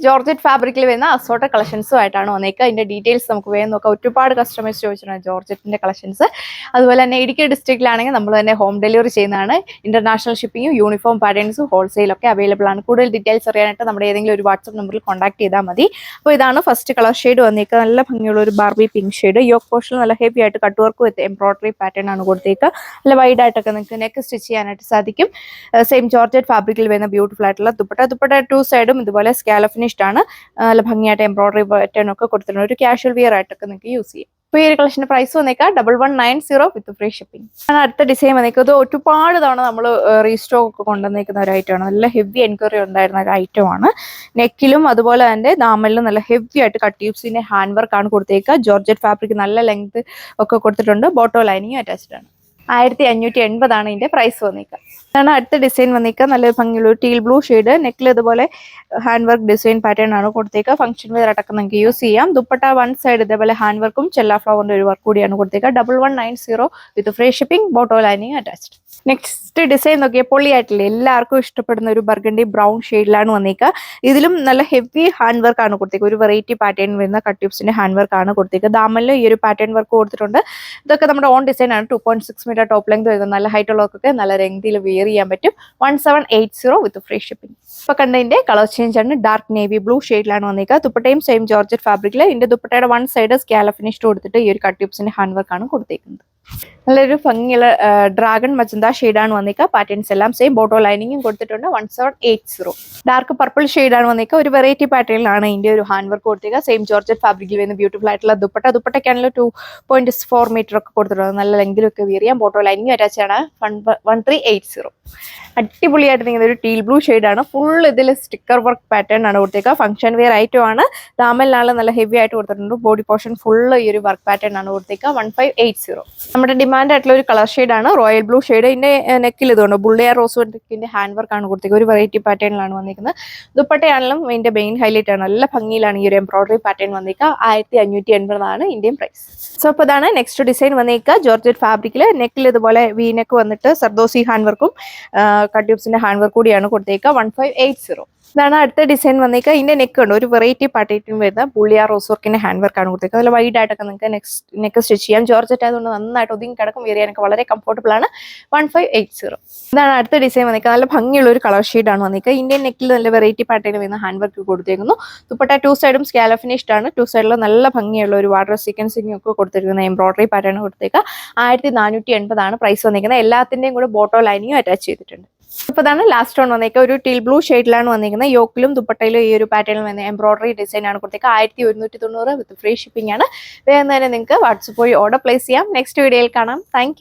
Georgette ഫാബ്രിക്കിൽ വരുന്ന assorted കളക്ഷൻസുമായിട്ടാണ് വന്നേക്കുക. അതിന്റെ ഡീറ്റെയിൽസ് നമുക്ക് വേഗം നോക്കാം. ഒരുപാട് കസ്റ്റമേഴ്സ് ചോദിച്ചിട്ടുണ്ട് ജോർജറ്റിന്റെ കളക്ഷൻസ്. അതുപോലെ തന്നെ ഇടുക്കി ഡിസ്ട്രിക്റ്റിലാണെങ്കിൽ നമ്മൾ തന്നെ ഹോം ഡെലിവറി ചെയ്യുന്നതാണ്. ഇന്റർനാഷണൽ ഷിപ്പിംഗും യൂണിഫോം പാറ്റേൺസും ഹോൾസെയിലൊക്കെ അവൈലബിൾ ആണ്. കൂടുതൽ ഡീറ്റെയിൽസ് അറിയാനായിട്ട് നമ്മുടെ ഏതെങ്കിലും ഒരു വാട്സ്ആപ്പ് നമ്പറിൽ കോൺടാക്ട് ചെയ്താൽ മതി. അപ്പോൾ ഇതാണ് ഫസ്റ്റ് കളർ ഷെയ്ഡ് വന്നേക്കുക. നല്ല ഭംഗിയുള്ള ഒരു ബാർബി പിങ്ക് ഷെയ്ഡ്. യോക്ക് പോർഷനിൽ നല്ല ഹെവി ആയിട്ട് cut work with embroidery pattern ആണ് കൊടുത്തേക്കുക. നല്ല വൈഡ് ആയിട്ടൊക്കെ നിങ്ങൾക്ക് നെക്ക് സ്റ്റിച്ച് ചെയ്യാനായിട്ട് സാധിക്കും. സെയിം ജോർജറ്റ് ഫാബ്രിക്കിൽ വരുന്ന ബ്യൂട്ടിഫുൾ ആയിട്ടുള്ള ദുപ്പട്ട ടു സൈഡും ഇതുപോലെ സ്കാലപ്പ് ഫിനിഷ്ഡ് ആണ്. നല്ല ഭംഗിയായിട്ട് എംബ്രോയിഡറി പാറ്റേൺ ഒക്കെ കൊടുത്തിട്ടുണ്ട്. ഒരു കാഷ്വൽ വിയർ ആയിട്ടൊക്കെ നിങ്ങൾക്ക് യൂസ് ചെയ്യാം. അപ്പോൾ ഈ ഒരു കളക്ഷന്റെ പ്രൈസ് വന്നേക്കാം 1190 വിത്ത് ഫ്രീ ഷിപ്പിംഗ്. അടുത്ത ഡിസൈൻ വന്നേക്കുന്നത് ഒരുപാട് തവണ നമ്മൾ റീസ്റ്റോക്ക് ഒക്കെ കൊണ്ടുവന്നേക്കുന്ന ഒരു ഐറ്റമാണ്. നല്ല ഹെവി എൻക്വയറി ഉണ്ടായിരുന്ന ഒരു ഐറ്റമാണ്. നെക്കിലും അതുപോലെ തന്നെ ദാമലിലും നല്ല ഹെവി ആയിട്ട് കട്ട് ട്യൂബ്സിന്റെ ഹാൻഡ് വർക്ക് ആണ് കൊടുത്തേക്കുക. ജോർജറ്റ് ഫാബ്രിക് നല്ല ലെങ്ത് ഒക്കെ കൊടുത്തിട്ടുണ്ട്. ബോട്ടോ ലൈനിങ് അറ്റാച്ച്ഡ് ആണ്. 1580 ഇതിന്റെ പ്രൈസ് വന്നേക്കുക. ഇതാണ് അടുത്ത ഡിസൈൻ വന്നേക്കുക. നല്ല ഭംഗിയുള്ള ഒരു ടീൽ ബ്ലൂ ഷെയ്ഡ്. നെക്കിൽ ഇതുപോലെ ഹാൻഡ് വർക്ക് ഡിസൈൻ പാറ്റേൺ ആണ് കൊടുത്തേക്കുക. ഫംഗ്ഷൻ വെയർ അടക്കം നിങ്ങൾക്ക് യൂസ് ചെയ്യാം. ദുപ്പട്ട വൺ സൈഡ് ഇതേപോലെ ഹാൻഡ് വർക്കും ചെല്ല ഫ്ലവറിന്റെ ഒരു വർക്ക് കൂടിയാണ് കൊടുത്തേക്കുക. 1190 with free shipping. Bottom lining attached. Next design നോക്കിയാൽ പൊള്ളിയായിട്ടില്ല, എല്ലാവർക്കും ഇഷ്ടപ്പെടുന്ന ഒരു ബർഗണ്ടി ബ്രൗൺ ഷെയ്ഡിലാണ് വന്നേക്കുക. ഇതിലും നല്ല ഹെവി ഹാൻഡ് വർക്ക് ആണ് കൊടുത്തേക്കുക. ഒരു വെറൈറ്റി പാറ്റേൺ വരുന്ന കട്ട് ട്യൂബ്സിന്റെ ഹാൻഡ് വർക്ക് ആണ് കൊടുത്തേക്കുക. ദാമലിൽ ഈ ഒരു പാറ്റേൺ വർക്ക് കൊടുത്തിട്ടുണ്ട്. ഇതൊക്കെ നമ്മുടെ ഓൺ ഡിസൈൻ ആണ്. 2.6 മീറ്റർ ടോപ്പ് ലെങ്ത് വരുന്നത്. നല്ല ഹൈറ്റ് ഉള്ളവർക്കൊക്കെ നല്ല ലെങ്തിൽ വെയർ ചെയ്യാൻ പറ്റും. 1780 വിത്ത് ഫ്രീ ഷിപ്പിംഗ്. ഇപ്പൊ കണ്ടതിന്റെ കളർ ചേഞ്ച് ആണ്. ഡാർക്ക് നേവി ബ്ലൂ ഷെയ്ഡിലാണ് വന്നേക്കുക. ദുപ്പട്ടയും സെയിം ജോർജറ്റ് ഫാബ്രിക്കിൽ. ഇതിന്റെ ദുപ്പട്ടയുടെ വൺ സൈഡ് സ്കാലപ്പ് ഫിനിഷ്ഡ് കൊടുത്തിട്ട് ഈ ഒരു കട്ട് ട്യൂബ്സിന്റെ ഹാൻഡ് വർക്ക് ആണ് കൊടുത്തേക്കുന്നത്. നല്ലൊരു ഭംഗിയുള്ള ഡ്രാഗൺ മജന്ത ഷെയ്ഡാണ് വന്നേക്കുക. പാറ്റേൺസ് എല്ലാം സെയിം. ബോട്ടോ ലൈനിങ്ങും കൊടുത്തിട്ടുണ്ട്. 1780. ഡാർക്ക് പർപ്പിൾ ഷെയ്ഡാണ് വന്നേക്കുക. ഒരു വെറൈറ്റി പാറ്റേണിലാണ് ഇതിന്റെ ഒരു ഹാൻഡ് വർക്ക് കൊടുത്തേക്കുക. സെയിം ജോർജറ്റ് ഫാബ്രിക്കിൽ വരുന്ന ബ്യൂട്ടിഫുൾ ആയിട്ടുള്ള ദുപ്പട്ടയ്ക്കാണെങ്കിൽ 2.4 മീറ്റർ ഒക്കെ കൊടുത്തിട്ടുണ്ട്. നല്ല ലെങ്കിലൊക്കെ വെയർ ചെയ്യാം. ബോട്ടോ ലൈനിങ് അറ്റാച്ച് ആണ്. 1380. അടിപൊളിയായിട്ട് നിൽക്കുന്ന ഒരു ടീൽ ബ്ലൂ ഷെയ്ഡാണ്. ഫുൾ ഇതിൽ സ്റ്റിക്കർ വർക്ക് പാറ്റേൺ ആണ് കൊടുത്തേക്കുക. ഫംഗ്ഷൻ വെയർ ഐറ്റം ആണ്. ദാമലിനാണ് നല്ല ഹെവി ആയിട്ട് കൊടുത്തിട്ടുണ്ട്. ബോഡി പോർഷൻ ഫുള്ള് ഈ ഒരു വർക്ക് പാറ്റേൺ ആണ് കൊടുത്തേക്കുക. 1580. നമ്മുടെ ഡിമാൻഡ് ആയിട്ടുള്ള ഒരു കളർ ഷെയ്ഡാണ് റോയൽ ബ്ലൂ ഷെയ്ഡ്. ഇതിന്റെ നെക്കിൽ ഇതുകൊണ്ട് ബുള്ളിയ റോസ് വർക്കിന്റെ ഹാൻഡ് വർക്ക് ആണ് കൊടുത്തേക്കുക. ഒരു വെറൈറ്റി പാറ്റേണിലാണ് വന്നിരിക്കുന്നത്. ദുപ്പട്ടയാണെങ്കിലും ഇതിന്റെ മെയിൻ ഹൈലൈറ്റ് ആണ്. നല്ല ഭംഗിയിലാണ് ഈ ഒരു എംബ്രോയിഡറി പാറ്റേൺ വന്നിരിക്കുക. 1580 ഇന്ത്യൻ പ്രൈസ്. സോ അപ്പോൾ ഇതാണ് നെക്സ്റ്റ് ഡിസൈൻ വന്നിരിക്കുക. ജോർജറ്റ് ഫാബ്രിക്കിൽ നെക്കിൽ ഇതുപോലെ വി നെക്ക് വന്നിട്ട് സർദോസി ഹാൻഡ് വർക്കും കട്ട് ട്യൂബ്സിന്റെ ഹാൻഡ് വർക്ക് കൂടിയാണ് കൊടുത്തേക്കുക. 1580. ഇതാണ് അടുത്ത ഡിസൈൻ വന്നേക്കുക. ഇതിന്റെ നെക്ക് ഉണ്ട്. ഒരു വെറൈറ്റി പാറ്റേൺ വരുന്ന ബുള്ളിയ റോസ് വർക്കിന്റെ ഹാൻഡ് വർക്ക് ആണ് കൊടുത്തേക്കുക. നല്ല വൈഡ് ആയിട്ടൊക്കെ നിങ്ങൾക്ക് നെക്ക് സ്റ്റിച്ച് ചെയ്യാം. ജോർജറ്റ് ആയതുകൊണ്ട് നന്നായിട്ട് ഒതുങ്ങി കിടക്കും. വെയർ ചെയ്യാനൊക്കെ വളരെ കംഫർട്ടബിൾ ആണ്. 1580. ഇതാണ് അടുത്ത ഡിസൈൻ വന്നേക്കുക. നല്ല ഭംഗിയുള്ള ഒരു കളർ ഷെയ്ഡാണ് വന്നേക്കുക. ഇന്ത്യൻ നെക്കിൽ നല്ല വെറൈറ്റി പാറ്റേൺ വരുന്ന ഹാൻഡ് വർക്ക് കൊടുത്തേക്കുന്നു. ദുപ്പട്ട ടു സൈഡും സ്കാലപ്പ് ഫിനിഷ്ഡ് ആണ്. ടു സൈഡിലും നല്ല ഭംഗിയുള്ള ഒരു വാട്ടർ സീക്വൻസിംഗ് ഒക്കെ കൊടുത്തിരിക്കുന്ന എംബ്രോയിഡറി പാറ്റേൺ കൊടുത്തേക്കുക. 1480 പ്രൈസ് വന്നിരിക്കുന്നത്. എല്ലാത്തിന്റെയും കൂടെ ബോട്ടോ ലൈനിങ്ങും അറ്റാച്ച് ചെയ്തിട്ടുണ്ട്. അപ്പോൾ ഇതാണ് ലാസ്റ്റ് വൺ വന്നേക്കുക. ഒരു ടീൽ ബ്ലൂ ഷെയ്ഡിലാണ് വന്നിരിക്കുന്നത്. യോക്കിലും ദുപ്പട്ടയിലും ഈ ഒരു പാറ്റേണിൽ വന്ന എംബ്രോയിഡറി ഡിസൈൻ ആണ് കൊടുത്തേക്കുക. 1190 വിത്ത് ഫ്രീ ഷിപ്പിംഗ് ആണ്. വേഗം തന്നെ നിങ്ങൾക്ക് വാട്സപ്പ് വഴി ഓർഡർ പ്ലേസ് ചെയ്യാം. നെക്സ്റ്റ് വീഡിയോയിൽ കാണാം. താങ്ക്